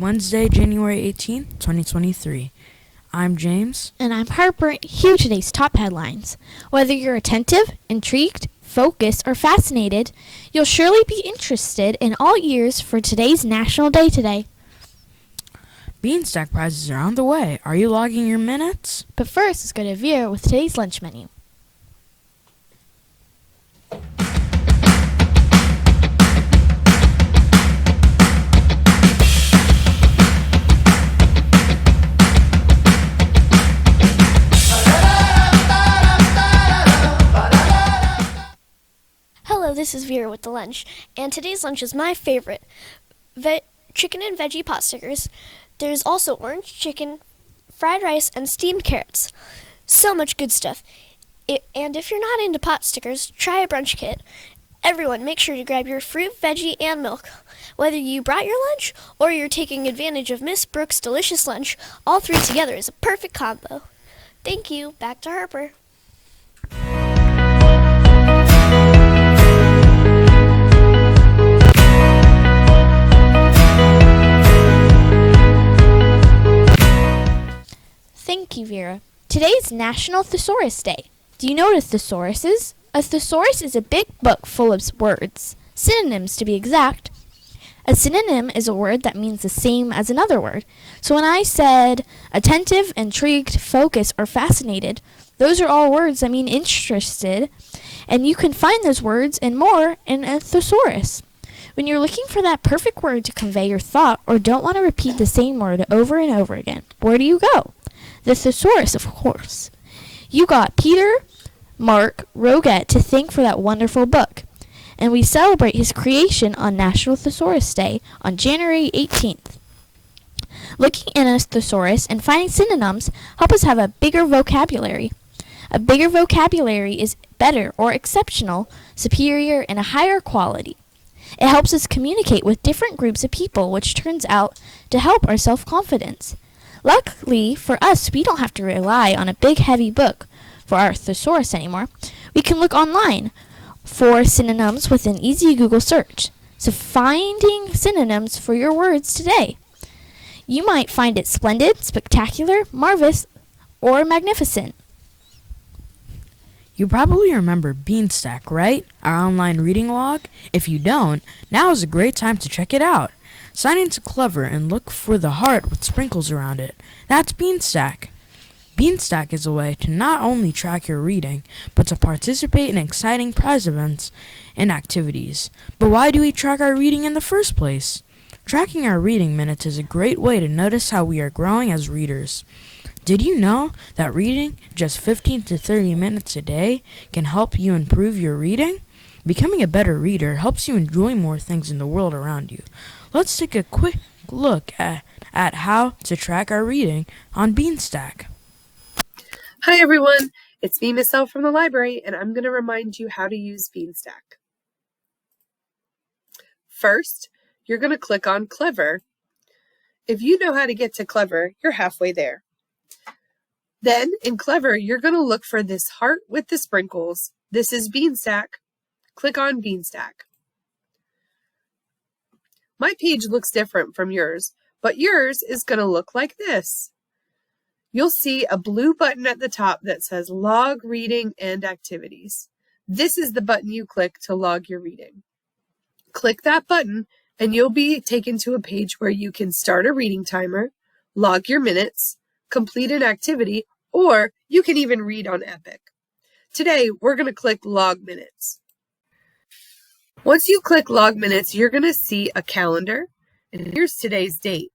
Wednesday, January 18th, 2023. I'm James. And I'm Harper. Here are today's top headlines. Whether you're attentive, intrigued, focused, or fascinated, you'll surely be interested in all ears for today's National Day today. Beanstack prizes are on the way. Are you logging your minutes? But first, let's go to Vera with today's lunch menu. Hello, this is Vera with the lunch, and today's lunch is my favorite. Chicken and veggie pot stickers. There's also orange chicken, fried rice, and steamed carrots. So much good stuff. And if you're not into pot stickers, try a brunch kit. Everyone, make sure to grab your fruit, veggie, and milk. Whether you brought your lunch or you're taking advantage of Miss Brooks' delicious lunch, all three together is a perfect combo. Thank you. Back to Harper. Thank you, Vera. Today's National Thesaurus Day. Do you know what a thesaurus is? A thesaurus is a big book full of words, synonyms to be exact. A synonym is a word that means the same as another word. So when I said attentive, intrigued, focused, or fascinated, those are all words that mean interested, and you can find those words and more in a thesaurus. When you're looking for that perfect word to convey your thought or don't want to repeat the same word over and over again, where do you go? The thesaurus, of course. You got Peter Mark Roget to thank for that wonderful book, and we celebrate his creation on National Thesaurus Day on January 18th. Looking in a thesaurus and finding synonyms help us have a bigger vocabulary. A bigger vocabulary is better or exceptional, superior, and a higher quality. It helps us communicate with different groups of people, which turns out to help our self-confidence. Luckily for us, we don't have to rely on a big heavy book for our thesaurus anymore. We can look online for synonyms with an easy Google search. So finding synonyms for your words today. You might find it splendid, spectacular, marvelous, or magnificent. You probably remember Beanstack, right? Our online reading log? If you don't, now is a great time to check it out. Sign into Clever and look for the heart with sprinkles around it. That's Beanstack. Beanstack is a way to not only track your reading, but to participate in exciting prize events and activities. But why do we track our reading in the first place? Tracking our reading minutes is a great way to notice how we are growing as readers. Did you know that reading just 15 to 30 minutes a day can help you improve your reading? Becoming a better reader helps you enjoy more things in the world around you. Let's take a quick look at how to track our reading on Beanstack. Hi everyone, it's me, Miss L from the library, and I'm going to remind you how to use Beanstack. First, you're going to click on Clever. If you know how to get to Clever, you're halfway there. Then, in Clever, you're going to look for this heart with the sprinkles. This is Beanstack. Click on Beanstack. My page looks different from yours, but yours is going to look like this. You'll see a blue button at the top that says Log Reading and Activities. This is the button you click to log your reading. Click that button and you'll be taken to a page where you can start a reading timer, log your minutes, complete an activity, or you can even read on Epic. Today, we're going to click Log Minutes. Once you click Log Minutes, you're going to see a calendar, and here's today's date.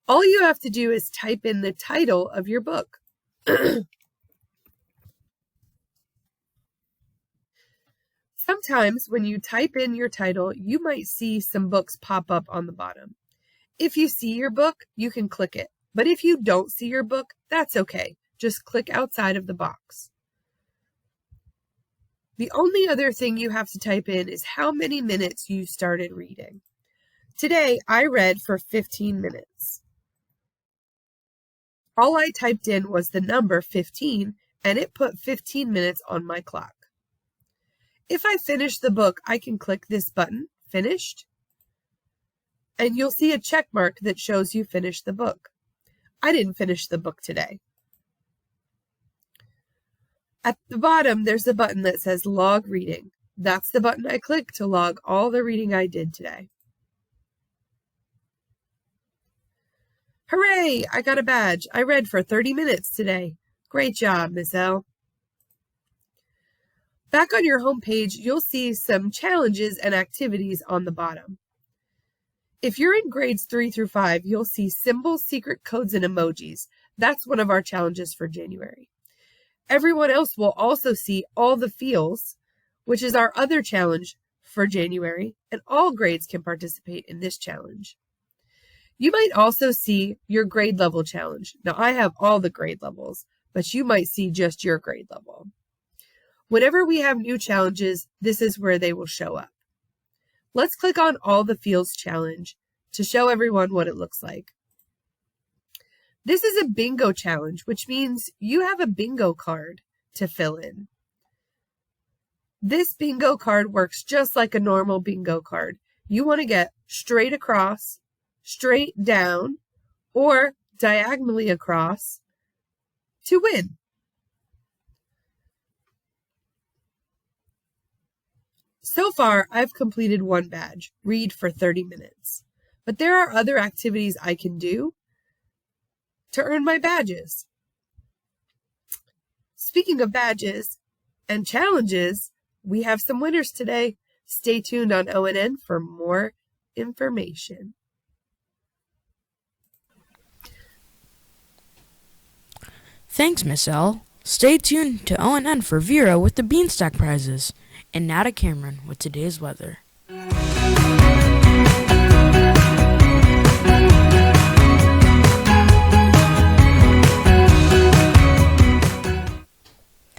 All you have to do is type in the title of your book. Sometimes when you type in your title, you might see some books pop up on the bottom. If you see your book, you can click it. But if you don't see your book, that's okay. Just click outside of the box. The only other thing you have to type in is how many minutes you started reading. Today, I read for 15 minutes. All I typed in was the number 15, and it put 15 minutes on my clock. If I finish the book, I can click this button, Finished, and you'll see a check mark that shows you finished the book. I didn't finish the book today. At the bottom, there's a button that says Log Reading. That's the button I click to log all the reading I did today. Hooray! I got a badge. I read for 30 minutes today. Great job, Miss L. Back on your home page, you'll see some challenges and activities on the bottom. If you're in grades 3 through 5, you'll see symbols, secret codes, and emojis. That's one of our challenges for January. Everyone else will also see all the feels, which is our other challenge for January, and all grades can participate in this challenge. You might also see your grade level challenge. Now, I have all the grade levels, but you might see just your grade level. Whenever we have new challenges, this is where they will show up. Let's click on All the Feels challenge to show everyone what it looks like. This is a bingo challenge, which means you have a bingo card to fill in. This bingo card works just like a normal bingo card. You want to get straight across, straight down, or diagonally across to win. So far, I've completed one badge, read for 30 minutes. But there are other activities I can do to earn my badges. Speaking of badges and challenges, we have some winners today. Stay tuned on ONN for more information. Thanks, Miss L. Stay tuned to ONN for Vera with the Beanstack prizes. And now to Cameron with today's weather.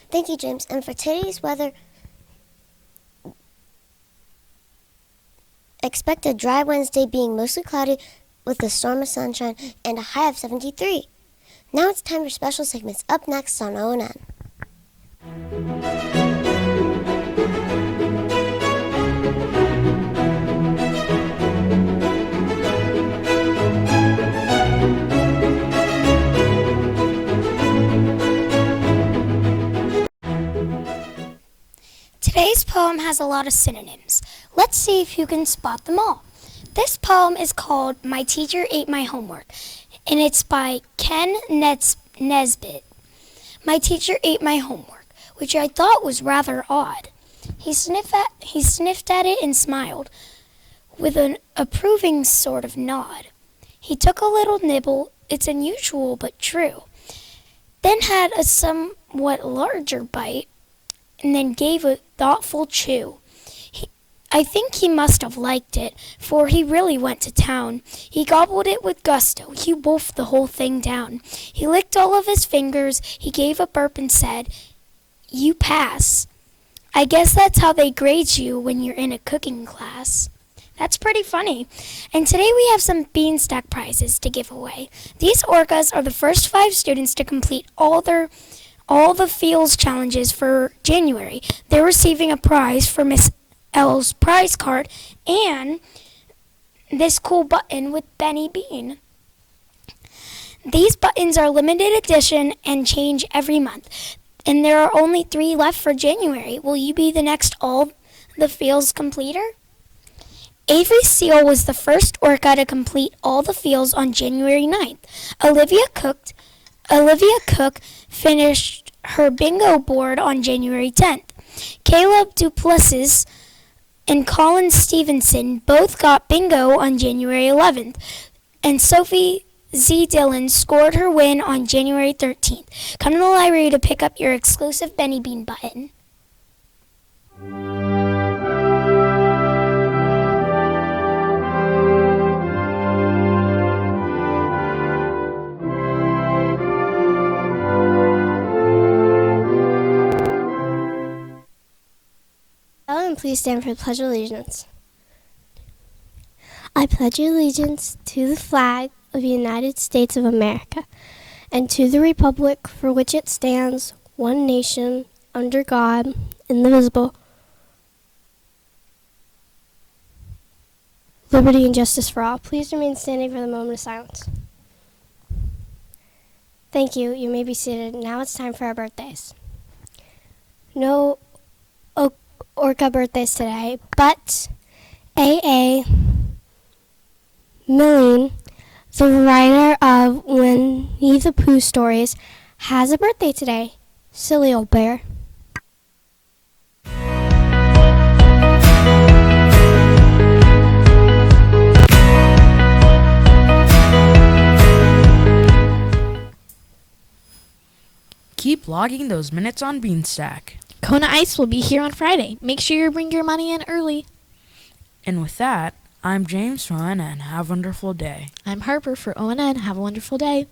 Thank you, James. And for today's weather, expect a dry Wednesday being mostly cloudy with a storm of sunshine and a high of 73. Now it's time for special segments up next on ONN. Today's poem has a lot of synonyms. Let's see if you can spot them all. This poem is called My Teacher Ate My Homework, and it's by Ken Nesbitt. My teacher ate my homework, which I thought was rather odd. He sniffed at it and smiled, with an approving sort of nod. He took a little nibble, it's unusual but true, then had a somewhat larger bite, and then gave a thoughtful chew. I think he must have liked it, for he really went to town. He gobbled it with gusto, he wolfed the whole thing down. He licked all of his fingers, he gave a burp and said, "You pass." I guess that's how they grade you when you're in a cooking class. That's pretty funny. And today we have some Beanstack prizes to give away. These orcas are the first 5 students to complete all the Feels challenges for January. They're receiving a prize for Miss L's prize card and this cool button with Benny Bean. These buttons are limited edition and change every month. And there are only 3 left for January. Will you be the next All the Feels completer? Avery Seal was the first orca to complete all the Feels on January 9th. Olivia Cook finished her bingo board on January 10th. Caleb Duplessis and Colin Stevenson both got bingo on January 11th. And Sophie Z. Dillon scored her win on January 13th. Come to the library to pick up your exclusive Benny Bean button. Ellen, please stand for the Pledge of Allegiance. I pledge allegiance to the flag of the United States of America and to the republic for which it stands, one nation, under God, indivisible. liberty, and justice for all. Please remain standing for the moment of silence. Thank you. You may be seated. Now it's time for our birthdays. No Orca birthdays today, but A.A. Milne, the writer of Winnie the Pooh stories, has a birthday today. Silly old bear. Keep logging those minutes on Beanstack. Kona Ice will be here on Friday. Make sure you bring your money in early. And with that, I'm James for ONN, and have a wonderful day. I'm Harper for ONN. Have a wonderful day.